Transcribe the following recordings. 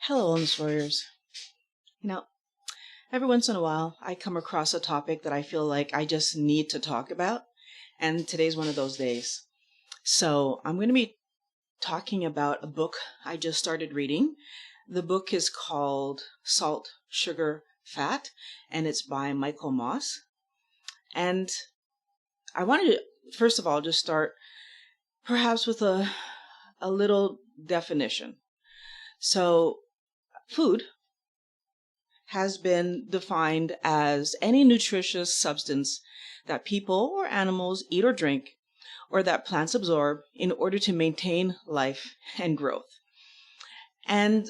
Hello, Wellness Warriors. You know, every once in a while, I come across a topic that I feel like I just need to talk about, and today's one of those days. So, I'm going to be talking about a book I just started reading. The book is called Salt, Sugar, Fat, and it's by Michael Moss. And I wanted to, first of all, just start perhaps with a little definition. So, food has been defined as any nutritious substance that people or animals eat or drink, or that plants absorb in order to maintain life and growth. And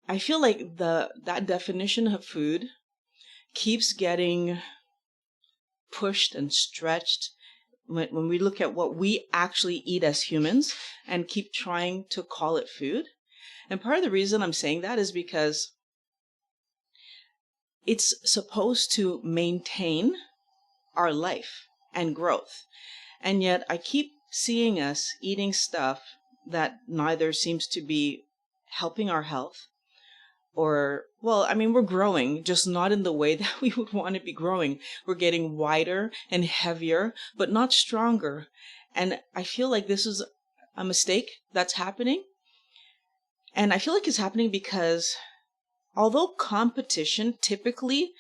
I feel like that definition of food keeps getting pushed and stretched when we look at what we actually eat as humans and keep trying to call it food. And part of the reason I'm saying that is because it's supposed to maintain our life and growth. And yet I keep seeing us eating stuff that neither seems to be helping our health we're growing, just not in the way that we would want to be growing. We're getting wider and heavier, but not stronger. And I feel like this is a mistake that's happening. And I feel like it's happening because although competition typically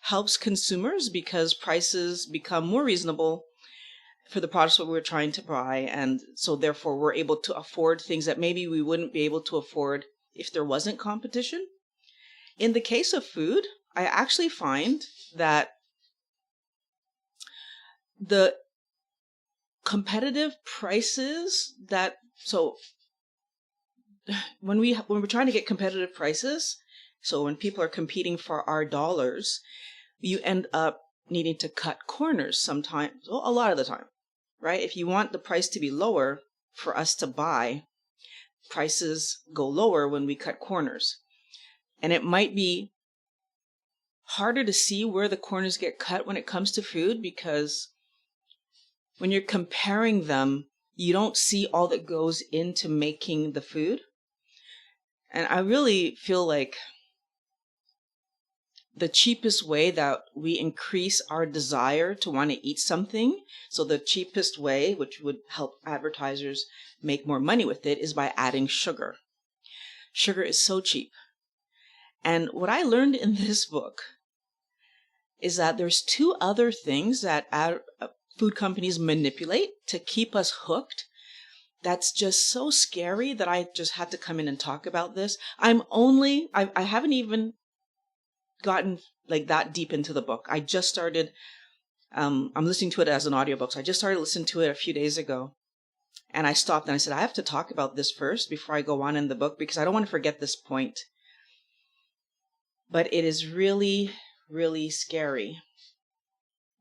helps consumers because prices become more reasonable for the products that we're trying to buy, and so therefore we're able to afford things that maybe we wouldn't be able to afford if there wasn't competition. In the case of food, I actually find that the competitive prices when we're trying to get competitive prices, so when people are competing for our dollars, you end up needing to cut corners sometimes, a lot of the time, right? If you want the price to be lower for us to buy, prices go lower when we cut corners. And it might be harder to see where the corners get cut when it comes to food, because when you're comparing them, you don't see all that goes into making the food. And I really feel like the cheapest way that we increase our desire to want to eat something, so the cheapest way, which would help advertisers make more money with it, is by adding sugar. Sugar is so cheap. And what I learned in this book is that there's two other things that food companies manipulate to keep us hooked. That's just so scary that I just had to come in and talk about this. I haven't even gotten like that deep into the book. I just started, I'm listening to it as an audiobook. So I just started listening to it a few days ago, and I stopped and I said, I have to talk about this first before I go on in the book, because I don't want to forget this point. But it is really, really scary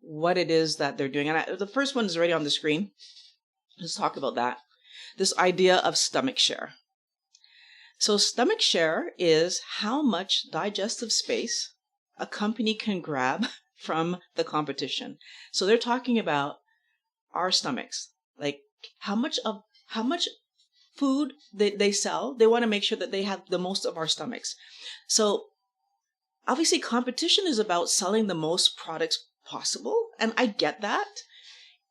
what it is that they're doing. And the first one is already on the screen. Let's talk about that. This idea of stomach share. So stomach share is how much digestive space a company can grab from the competition. So they're talking about our stomachs, like how much food they sell. They want to make sure that they have the most of our stomachs. So obviously competition is about selling the most products possible. And I get that.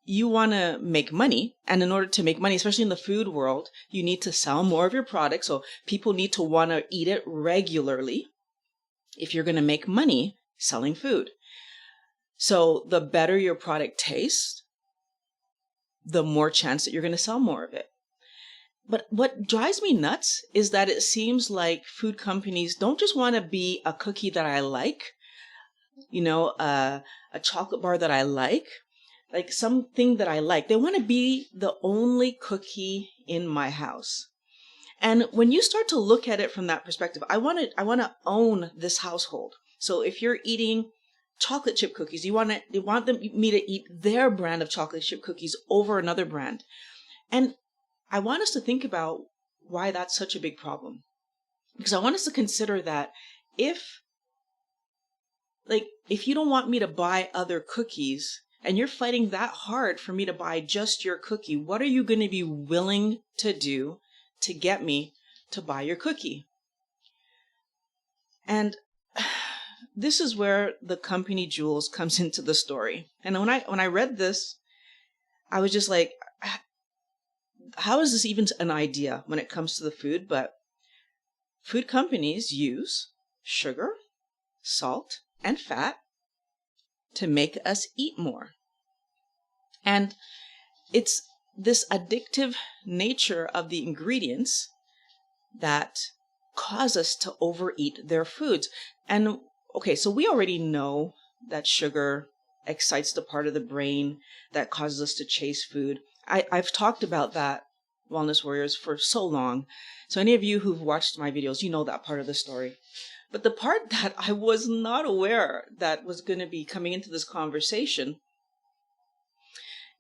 You want to make money, and in order to make money, especially in the food world, you need to sell more of your product. So people need to want to eat it regularly if you're going to make money selling food. So the better your product tastes, the more chance that you're going to sell more of it. But what drives me nuts is that it seems like food companies don't just want to be a cookie that I like, a chocolate bar that I like something that I like. They want to be the only cookie in my house. And when you start to look at it from that perspective, I want to own this household. So if you're eating chocolate chip cookies, they want me to eat their brand of chocolate chip cookies over another brand. And I want us to think about why that's such a big problem. Because I want us to consider that if you don't want me to buy other cookies, and you're fighting that hard for me to buy just your cookie, what are you going to be willing to do to get me to buy your cookie? And this is where the company jewels comes into the story. And when I read this, I was just like, how is this even an idea when it comes to the food? But food companies use sugar, salt, and fat to make us eat more. And it's this addictive nature of the ingredients that cause us to overeat their foods. And okay, so we already know that sugar excites the part of the brain that causes us to chase food. I've talked about that, Wellness Warriors, for so long. So any of you who've watched my videos, you know that part of the story. But the part that I was not aware that was going to be coming into this conversation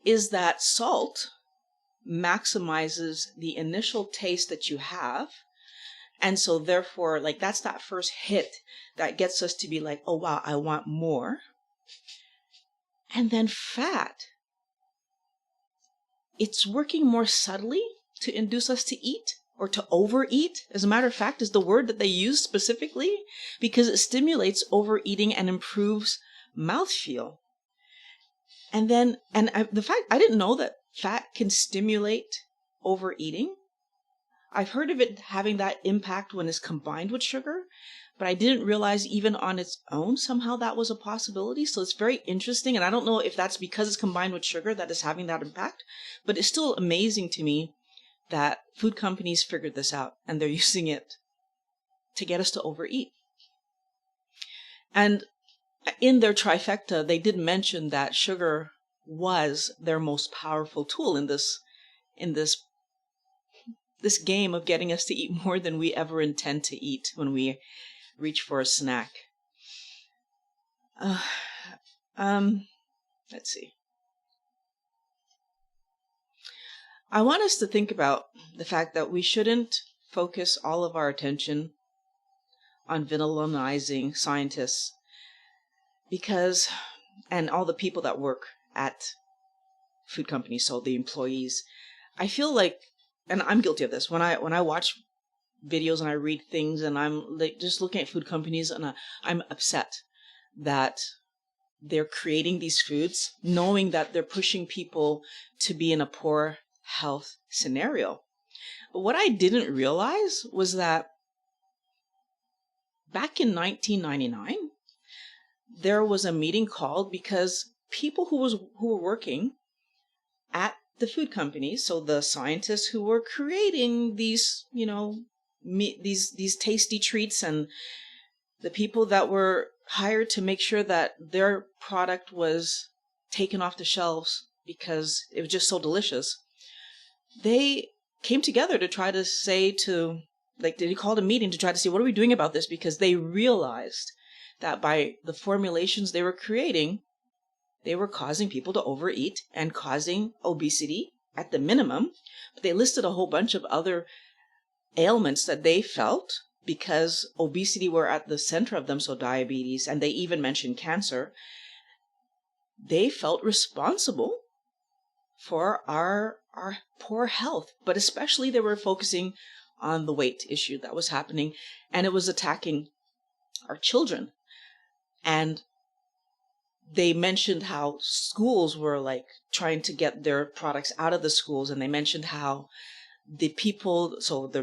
is that salt maximizes the initial taste that you have. And so therefore, like, that's that first hit that gets us to be like, oh, wow, I want more. And then fat, it's working more subtly to induce us to eat or to overeat. As a matter of fact, is the word that they use specifically because it stimulates overeating and improves mouthfeel. And then, the fact, I didn't know that fat can stimulate overeating. I've heard of it having that impact when it's combined with sugar, but I didn't realize even on its own somehow that was a possibility. So it's very interesting. And I don't know if that's because it's combined with sugar that is having that impact, but it's still amazing to me that food companies figured this out and they're using it to get us to overeat. And in their trifecta, they did mention that sugar was their most powerful tool in this game of getting us to eat more than we ever intend to eat when we reach for a snack. Let's see. I want us to think about the fact that we shouldn't focus all of our attention on villainizing scientists and all the people that work at food companies, so the employees. I feel like, and I'm guilty of this, when I watch videos and I read things and I'm like just looking at food companies and I'm upset that they're creating these foods knowing that they're pushing people to be in a poor health scenario. But what I didn't realize was that back in 1999, there was a meeting called because people who were working at the food companies, so the scientists who were creating these, these tasty treats, and the people that were hired to make sure that their product was taken off the shelves because it was just so delicious, they came together to try to they called a meeting to try to see, what are we doing about this? Because they realized that by the formulations they were creating, they were causing people to overeat and causing obesity at the minimum. But they listed a whole bunch of other ailments that they felt because obesity were at the center of them, so diabetes, and they even mentioned cancer. They felt responsible for our poor health, but especially they were focusing on the weight issue that was happening, and it was attacking our children. And they mentioned how schools were like trying to get their products out of the schools, and they mentioned how the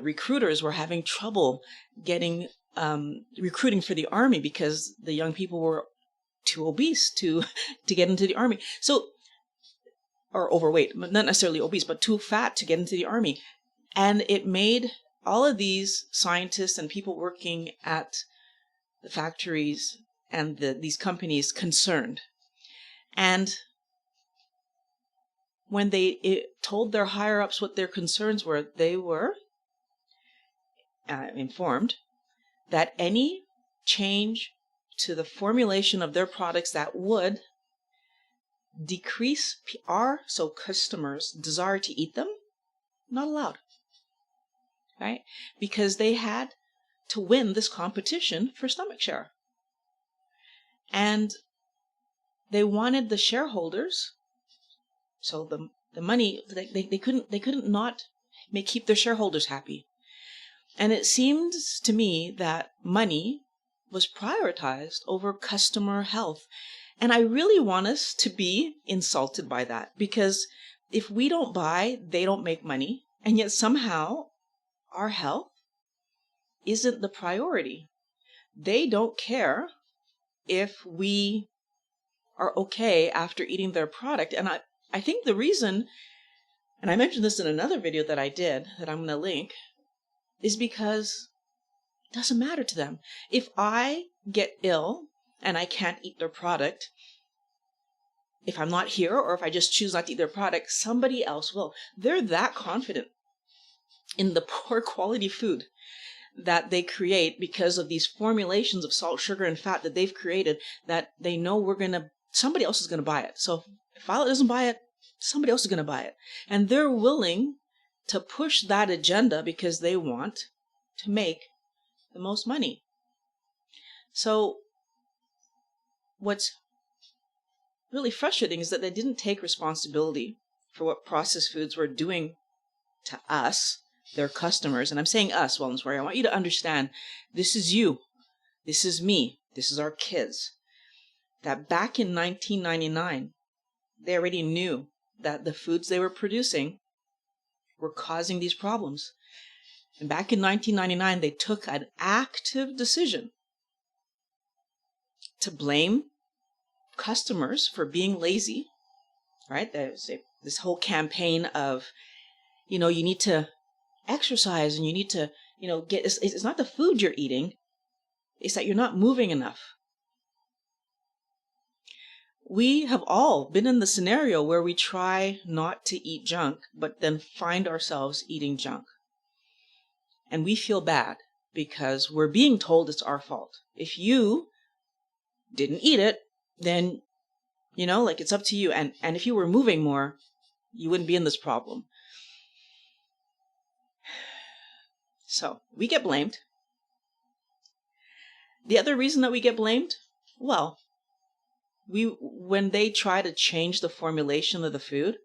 recruiters were having trouble getting recruiting for the army because the young people were too obese to get into the army. Or overweight, not necessarily obese, but too fat to get into the army. And it made all of these scientists and people working at the factories and these companies concerned. And when they told their higher-ups what their concerns were, they were informed that any change to the formulation of their products that would decrease customers' desire to eat them, not allowed, right? Because they had to win this competition for stomach share. And they wanted the shareholders, so the money, they couldn't not keep their shareholders happy. And it seems to me that money was prioritized over customer health. And I really want us to be insulted by that, because if we don't buy, they don't make money. And yet somehow our health isn't the priority. They don't care if we are okay after eating their product. And I think the reason, and I mentioned this in another video that I did that I'm going to link, is because it doesn't matter to them. If I get ill and I can't eat their product, if I'm not here or if I just choose not to eat their product, somebody else will. They're that confident in the poor quality food that they create because of these formulations of salt, sugar, and fat that they've created, that they know somebody else is going to buy it. So if Violet doesn't buy it, somebody else is going to buy it. And they're willing to push that agenda because they want to make the most money. So what's really frustrating is that they didn't take responsibility for what processed foods were doing to us, their customers. And I'm saying us, Wellness Warrior. I want you to understand, this is you. This is me. This is our kids. That back in 1999, they already knew that the foods they were producing were causing these problems. And back in 1999, they took an active decision to blame customers for being lazy, right? There's this whole campaign of, you need to exercise and you need to, it's not the food you're eating, it's that you're not moving enough. We have all been in the scenario where we try not to eat junk, but then find ourselves eating junk. And we feel bad because we're being told it's our fault. If you didn't eat it, then, it's up to you. And if you were moving more, you wouldn't be in this problem. So we get blamed. The other reason that we get blamed, well, when they try to change the formulation of the food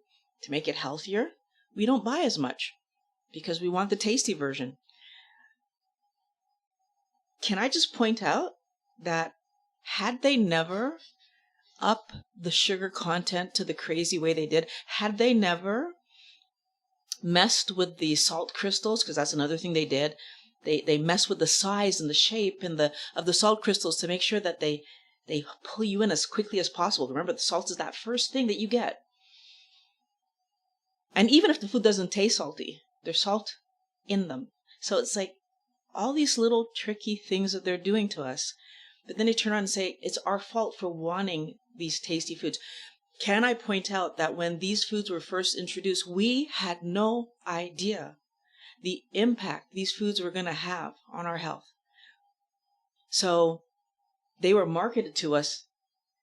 to make it healthier, we don't buy as much because we want the tasty version. Can I just point out that had they never up the sugar content to the crazy way they did, had they never messed with the salt crystals, because that's another thing they did, they messed with the size and the shape and of the salt crystals to make sure that they pull you in as quickly as possible. Remember, the salt is that first thing that you get. And even if the food doesn't taste salty, there's salt in them. So it's like all these little tricky things that they're doing to us. But then they turn around and say, it's our fault for wanting these tasty foods. Can I point out that when these foods were first introduced, we had no idea the impact these foods were going to have on our health. So they were marketed to us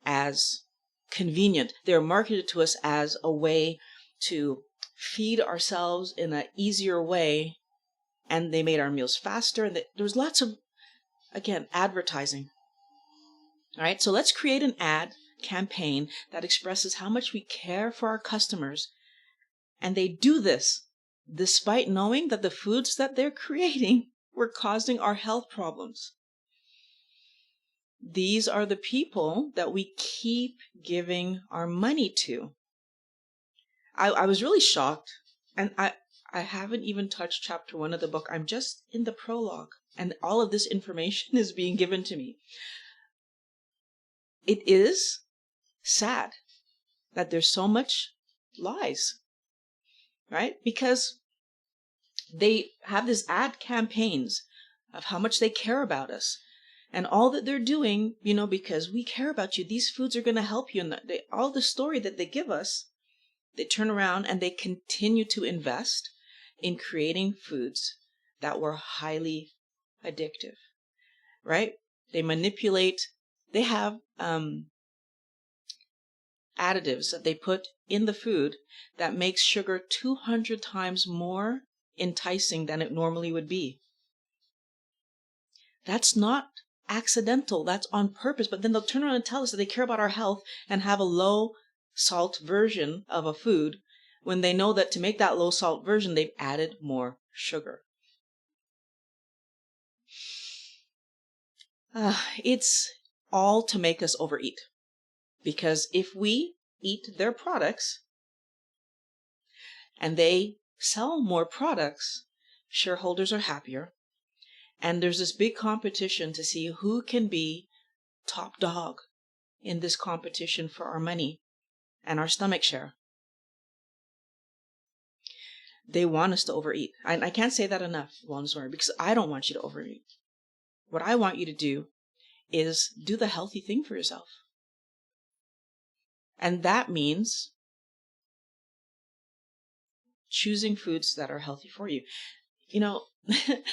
as convenient. They were marketed to us as a way to feed ourselves in an easier way, and they made our meals faster. And there was lots of, again, advertising. All right, so let's create an ad campaign that expresses how much we care for our customers. And they do this despite knowing that the foods that they're creating were causing our health problems. These are the people that we keep giving our money to. I was really shocked, and I haven't even touched chapter 1 of the book. I'm just in the prologue, and all of this information is being given to me. It is sad that there's so much lies, right? Because they have this ad campaigns of how much they care about us. And all that they're doing, because we care about you, these foods are going to help you. And all the story that they give us, they turn around and they continue to invest in creating foods that were highly addictive, right? They manipulate, they have additives that they put in the food that makes sugar 200 times more enticing than it normally would be. That's not accidental, that's on purpose. But then they'll turn around and tell us that they care about our health and have a low salt version of a food when they know that to make that low salt version, they've added more sugar. It's all to make us overeat. Because if we eat their products and they sell more products, shareholders are happier. And there's this big competition to see who can be top dog in this competition for our money and our stomach share. They want us to overeat. And I can't say that enough, wellness warrior, because I don't want you to overeat. What I want you to do is do the healthy thing for yourself. And that means choosing foods that are healthy for you. You know,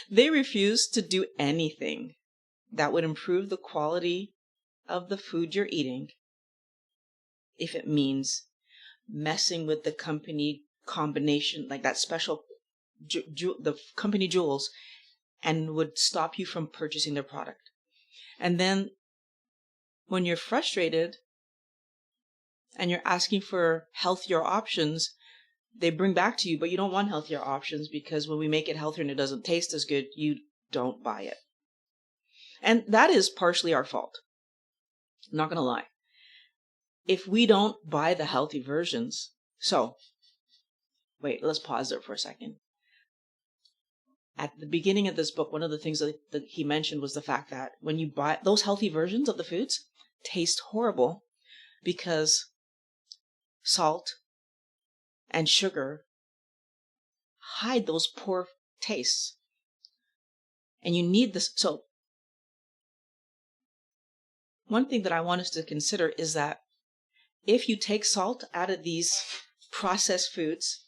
they refuse to do anything that would improve the quality of the food you're eating if it means messing with the company combination, like that special, the company jewels, and would stop you from purchasing their product. And then when you're frustrated and you're asking for healthier options, they bring back to you, but you don't want healthier options because when we make it healthier and it doesn't taste as good, you don't buy it. And that is partially our fault. I'm not going to lie. If we don't buy the healthy versions, let's pause there for a second. At the beginning of this book, one of the things that he mentioned was the fact that when you buy those healthy versions of the foods, taste horrible because salt and sugar hide those poor tastes. And you need this. So one thing that I want us to consider is that if you take salt out of these processed foods,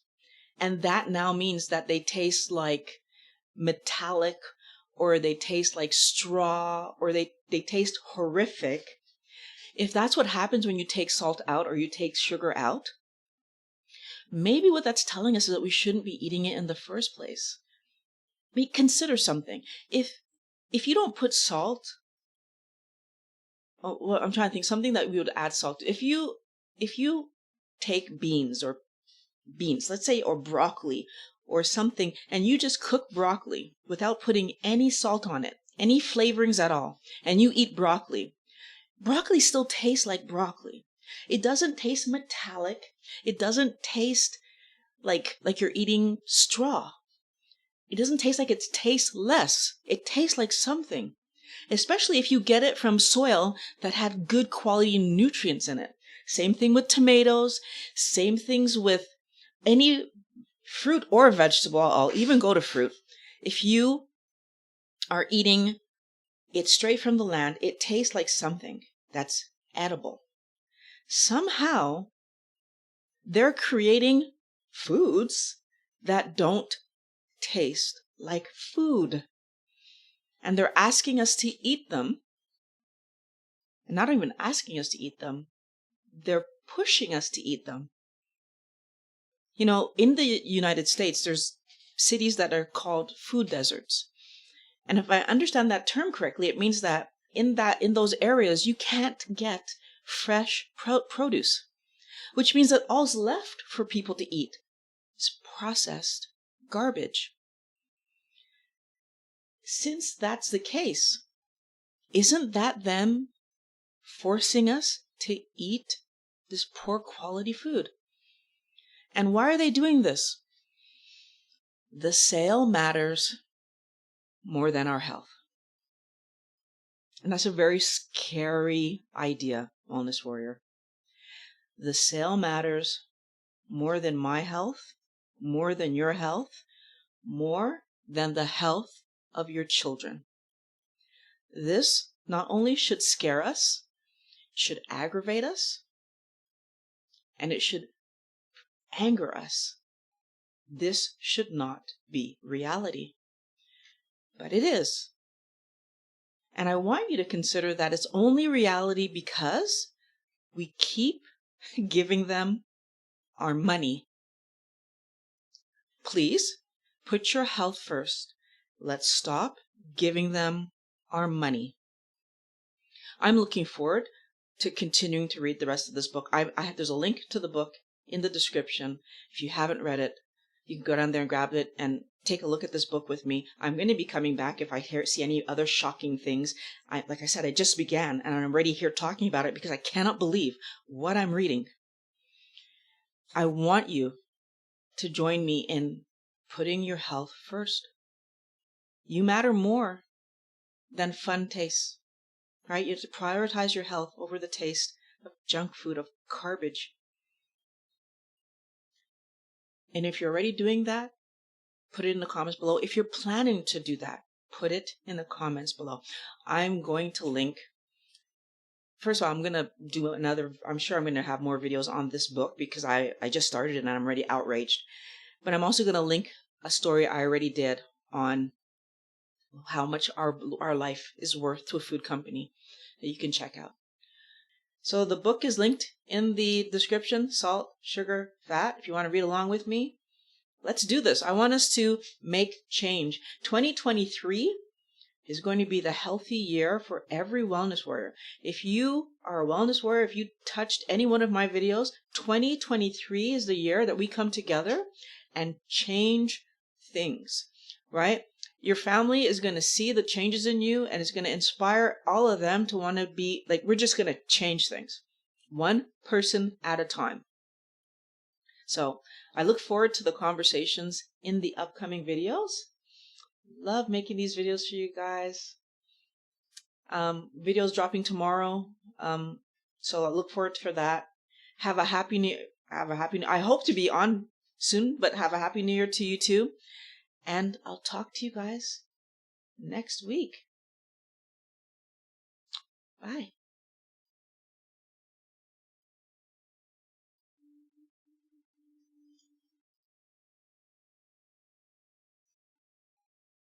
and that now means that they taste like metallic, or they taste like straw, or they taste horrific. If that's what happens when you take salt out or you take sugar out, maybe what that's telling us is that we shouldn't be eating it in the first place. Consider something. If you don't put salt, I'm trying to think something that we would add salt to. If you take beans, let's say, or broccoli or something, and you just cook broccoli without putting any salt on it, any flavorings at all, and you eat broccoli still tastes like broccoli. It doesn't taste metallic. It doesn't taste like you're eating straw. It doesn't taste like it tastes less. It tastes like something, especially if you get it from soil that had good quality nutrients in it. Same thing with tomatoes, same things with any fruit or vegetable. I'll even go to fruit. If you are eating it straight from the land, it tastes like something that's edible. Somehow, they're creating foods that don't taste like food. And they're asking us to eat them. And not even asking us to eat them, they're pushing us to eat them. You know, in the United States, there's cities that are called food deserts. And if I understand that term correctly, it means that in those areas, you can't get fresh produce, which means that all's left for people to eat is processed garbage. Since that's the case, isn't that them forcing us to eat this poor quality food? And why are they doing this? The sale matters more than our health. And that's a very scary idea, wellness warrior. The sale matters more than my health, more than your health, more than the health of your children. This not only should scare us, should aggravate us, and it should anger us. This should not be reality. But it is. And I want you to consider that it's only reality because we keep giving them our money. Please put your health first. Let's stop giving them our money. I'm looking forward to continuing to read the rest of this book. There's a link to the book in the description. If you haven't read it, you can go down there and grab it and take a look at this book with me. I'm going to be coming back if I see any other shocking things. Like I said, I just began and I'm already here talking about it because I cannot believe what I'm reading. I want you to join me in putting your health first. You matter more than fun tastes, right? You have to prioritize your health over the taste of junk food, of garbage. And if you're already doing that, put it in the comments below. If you're planning to do that, put it in the comments below. I'm going to link. First of all, I'm going to do another. I'm sure I'm going to have more videos on this book because I just started it and I'm already outraged. But I'm also going to link a story I already did on how much our life is worth to a food company that you can check out. So the book is linked in the description, Salt, Sugar, Fat. If you want to read along with me, let's do this. I want us to make change. 2023 is going to be the healthy year for every wellness warrior. If you are a wellness warrior, if you touched any one of my videos, 2023 is the year that we come together and change things, right? Your family is going to see the changes in you and it's going to inspire all of them to want to be like, we're just going to change things one person at a time. So I look forward to the conversations in the upcoming videos. Love making these videos for you guys. Videos dropping tomorrow. So I look forward for that. Have a happy new, I hope to be on soon, but have a happy new year to you too. And I'll talk to you guys next week. Bye.